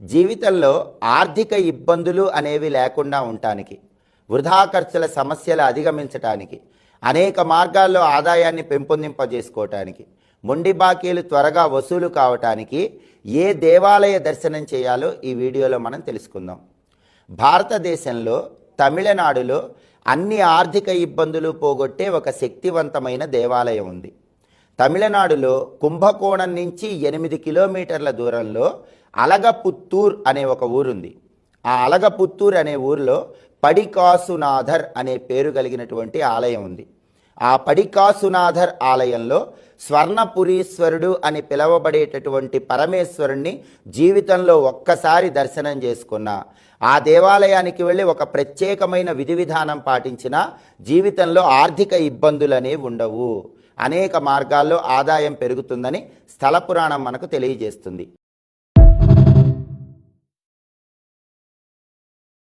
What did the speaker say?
జీవితంలో ఆర్థిక ఇబ్బందులు అనేవి లేకుండా ఉండటానికి, వృధా ఖర్చుల సమస్యలు అధిగమించటానికి, అనేక మార్గాల్లో ఆదాయాన్ని పెంపొందింపజేసుకోవటానికి, మొండి బాకీలు త్వరగా వసూలు కావటానికి ఏ దేవాలయ దర్శనం చేయాలో ఈ వీడియోలో మనం తెలుసుకుందాం. భారతదేశంలో తమిళనాడులో అన్ని ఆర్థిక ఇబ్బందులు పోగొట్టే ఒక శక్తివంతమైన దేవాలయం ఉంది. తమిళనాడులో కుంభకోణం నుంచి 8 కిలోమీటర్ల దూరంలో అలగపుత్తూర్ అనే ఒక ఊరుంది. ఆ అలగపుత్తూర్ అనే ఊరిలో పడికాసునాథర్ అనే పేరు కలిగినటువంటి ఆలయం ఉంది. ఆ పడికాసునాథర్ ఆలయంలో స్వర్ణపురీశ్వరుడు అని పిలువబడేటటువంటి పరమేశ్వరుణ్ణి జీవితంలో ఒక్కసారి దర్శనం చేసుకున్న, ఆ దేవాలయానికి వెళ్ళి ఒక ప్రత్యేకమైన విధి విధానం పాటించిన జీవితంలో ఆర్థిక ఇబ్బందులనే ఉండవు, అనేక మార్గాల్లో ఆదాయం పెరుగుతుందని స్థల పురాణం మనకు తెలియజేస్తుంది.